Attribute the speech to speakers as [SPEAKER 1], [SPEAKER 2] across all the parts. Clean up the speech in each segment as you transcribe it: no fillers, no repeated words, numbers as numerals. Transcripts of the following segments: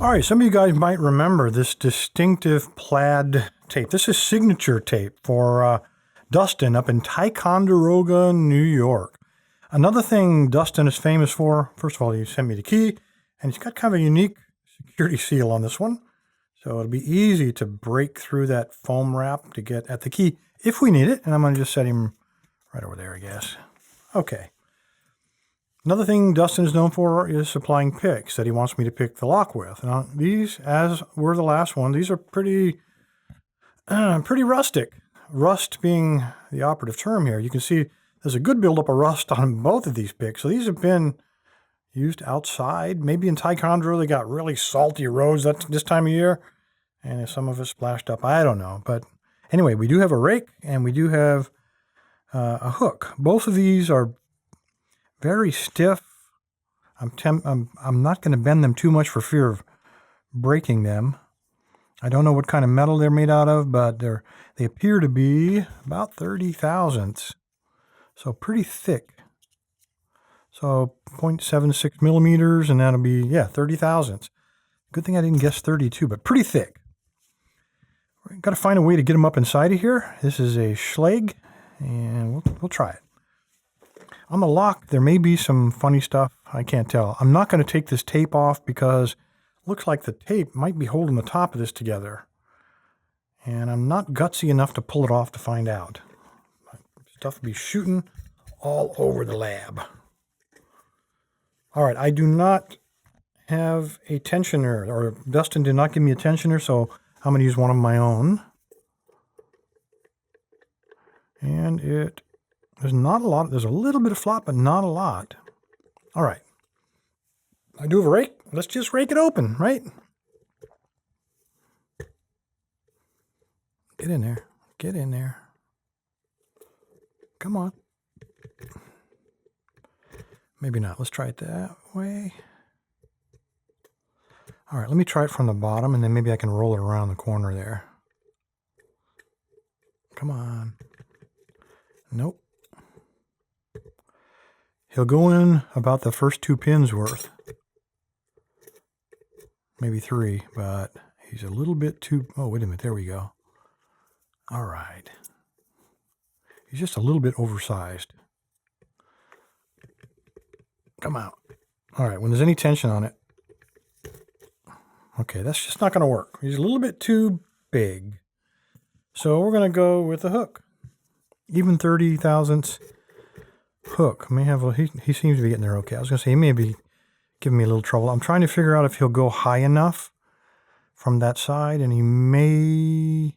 [SPEAKER 1] All right, some of you guys might remember this distinctive plaid tape. This is signature tape for Dustin up in Ticonderoga, New York. Another thing Dustin is famous for, first of all, he sent me the key, and he's got kind of a unique security seal on this one. So it'll be easy to break through that foam wrap to get at the key if we need it. And I'm going to just set him right over there, I guess. Okay. Another thing Dustin is known for is supplying picks that he wants me to pick the lock with. Now, these, as were the last one, these are pretty rustic. Rust being the operative term here. You can see there's a good buildup of rust on both of these picks. So these have been used outside. Maybe in Ticonderoga they got really salty roads this time of year, and some of it splashed up. I don't know. But anyway, we do have a rake, and we do have a hook. Both of these are very stiff. I'm not going to bend them too much for fear of breaking them. I don't know what kind of metal they're made out of, but they appear to be about 30 thousandths. So pretty thick. So 0.76 millimeters, and that'll be, 30 thousandths. Good thing I didn't guess 32, but pretty thick. We've got to find a way to get them up inside of here. This is a Schlage, and we'll try it. On the lock, there may be some funny stuff. I can't tell. I'm not going to take this tape off because it looks like the tape might be holding the top of this together. And I'm not gutsy enough to pull it off to find out. Stuff will be shooting all over the lab. All right, I do not have a tensioner, or Dustin did not give me a tensioner, so I'm going to use one of my own. And there's not a lot. There's a little bit of flop, but not a lot. All right. I do have a rake. Let's just rake it open, right? Get in there. Get in there. Come on. Maybe not. Let's try it that way. All right, let me try it from the bottom, and then maybe I can roll it around the corner there. Come on. Nope. He'll go in about the first 2 pins worth. Maybe 3, but he's a little bit too... Oh, wait a minute. There we go. All right. He's just a little bit oversized. Come out. All right, when there's any tension on it. Okay, that's just not going to work. He's a little bit too big. So we're going to go with the hook. Even 30 thousandths hook. He seems to be getting there okay. I was going to say he may be giving me a little trouble. I'm trying to figure out if he'll go high enough from that side, and he may...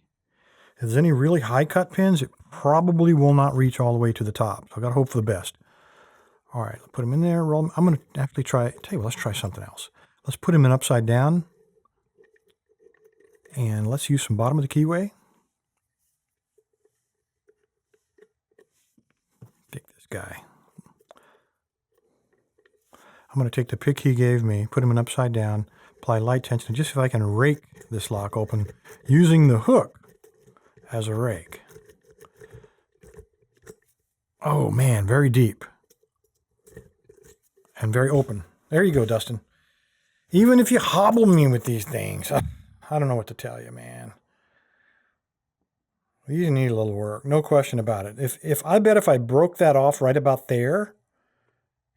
[SPEAKER 1] If there's any really high cut pins, it probably will not reach all the way to the top. So I've got to hope for the best. All right, put him in there. Roll him. I'm going to actually try... let's try something else. Let's put him in upside down. And let's use some bottom of the keyway. Take this guy. I'm going to take the pick he gave me, put him in upside down, apply light tension, and just see if I can rake this lock open using the hook as a rake. Oh man, very deep. And very open. There you go, Dustin. Even if you hobble me with these things, I don't know what to tell you, man. You need a little work, no question about it. If I broke that off right about there,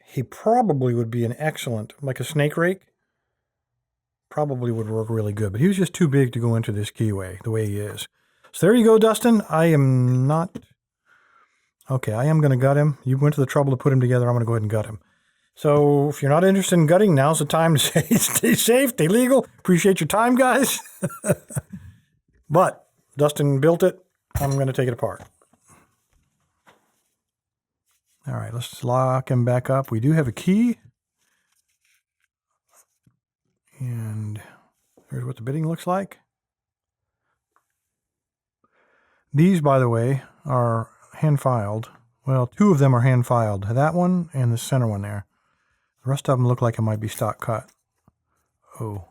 [SPEAKER 1] he probably would be an excellent, like a snake rake, probably would work really good. But he was just too big to go into this keyway the way he is. So there you go, Dustin. I am not... Okay, I am going to gut him. You went to the trouble to put him together. I'm going to go ahead and gut him. So if you're not interested in gutting, now's the time to say stay safe, stay legal. Appreciate your time, guys. But Dustin built it. I'm going to take it apart. All right, let's lock him back up. We do have a key. And here's what the bitting looks like. These, by the way, are hand-filed. Well, 2 of them are hand-filed. That one and the center one there. The rest of them look like it might be stock cut. Oh.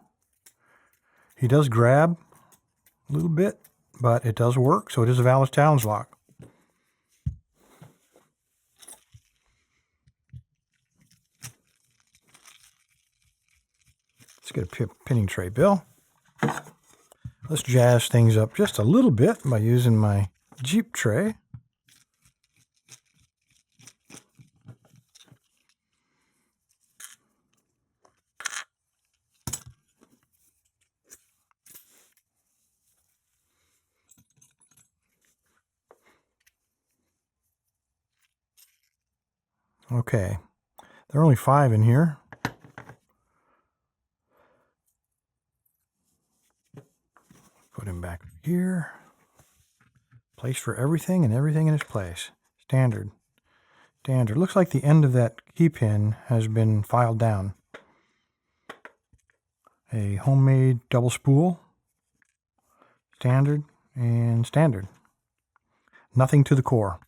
[SPEAKER 1] He does grab a little bit, but it does work, so it is a Vallis Towns lock. get a pinning tray, Bill. Let's jazz things up just a little bit by using my Jeep tray. Okay, there are only 5 in here. Put him back here. Place for everything and everything in its place. Standard. Standard. Looks like the end of that key pin has been filed down. A homemade double spool. Standard and standard. Nothing to the core.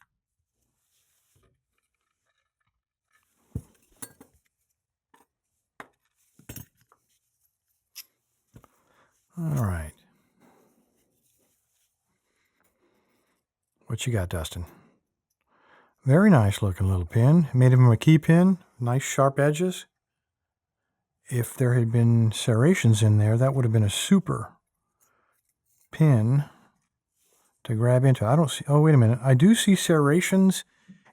[SPEAKER 1] All right. What you got, Dustin? Very nice looking little pin. Made him a key pin. Nice sharp edges. If there had been serrations in there, that would have been a super pin to grab into. I don't see, oh, wait a minute. I do see serrations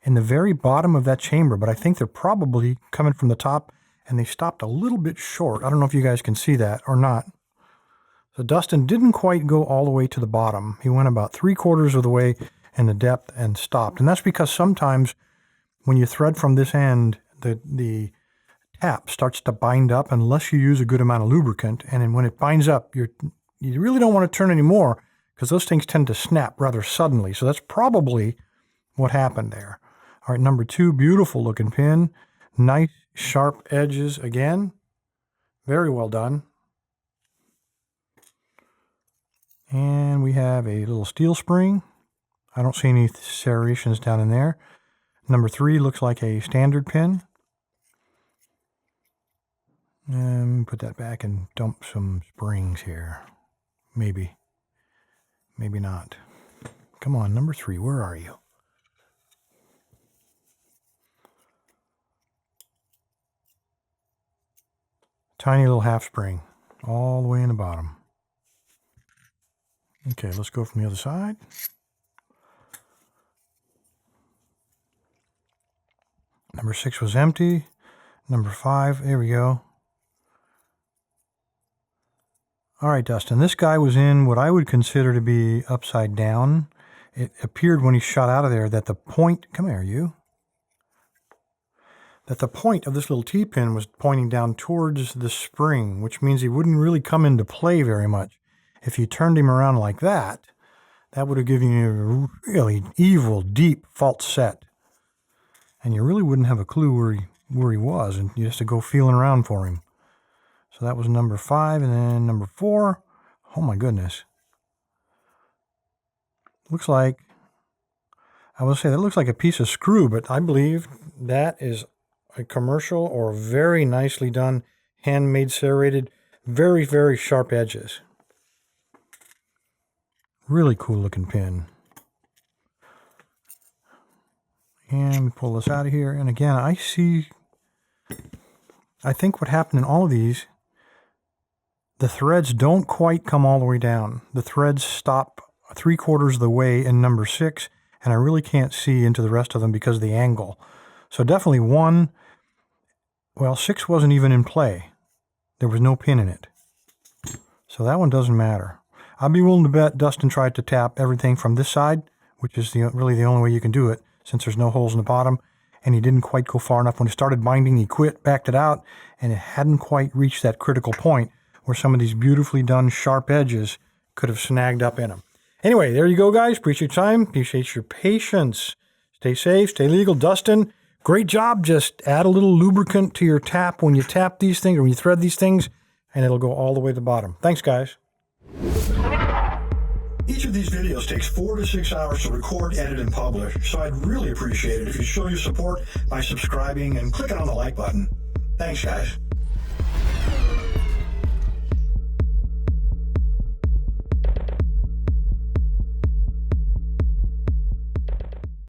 [SPEAKER 1] in the very bottom of that chamber, but I think they're probably coming from the top, and they stopped a little bit short. I don't know if you guys can see that or not. So Dustin didn't quite go all the way to the bottom. He went about 3/4 of the way in the depth and stopped. And that's because sometimes when you thread from this end, the tap starts to bind up unless you use a good amount of lubricant. And then when it binds up, you really don't want to turn anymore because those things tend to snap rather suddenly. So that's probably what happened there. All right, number 2, beautiful looking pin. Nice sharp edges again. Very well done. And we have a little steel spring. I don't see any serrations down in there. Number 3 looks like a standard pin. And put that back and dump some springs here. Maybe. Maybe not. Come on, number 3, where are you? Tiny little half spring. All the way in the bottom. Okay, let's go from the other side. Number 6 was empty. Number 5, there we go. All right, Dustin, this guy was in what I would consider to be upside down. It appeared when he shot out of there that the point, come here, you. That the point of this little T-pin was pointing down towards the spring, which means he wouldn't really come into play very much. If you turned him around like that, that would have given you a really evil, deep false set. And you really wouldn't have a clue where he was, and you have to go feeling around for him. So that was number 5, and then number 4. Oh my goodness. Looks like, I will say that looks like a piece of screw, but I believe that is a commercial or very nicely done, handmade serrated, very, very sharp edges. Really cool looking pin. And we pull this out of here. And again, I think what happened in all of these, the threads don't quite come all the way down. The threads stop 3/4 of the way in number 6, and I really can't see into the rest of them because of the angle. So definitely 1, well, 6 wasn't even in play. There was no pin in it. So that one doesn't matter. I'd be willing to bet Dustin tried to tap everything from this side, which is really the only way you can do it, since there's no holes in the bottom, and he didn't quite go far enough. When he started binding, he quit, backed it out, and it hadn't quite reached that critical point where some of these beautifully done sharp edges could have snagged up in them. Anyway, there you go, guys. Appreciate your time. Appreciate your patience. Stay safe. Stay legal. Dustin, great job. Just add a little lubricant to your tap when you tap these things or when you thread these things, and it'll go all the way to the bottom. Thanks, guys. Each of these videos takes 4 to 6 hours to record, edit, and publish, so I'd really appreciate it if you show your support by subscribing and clicking on the like button. Thanks, guys.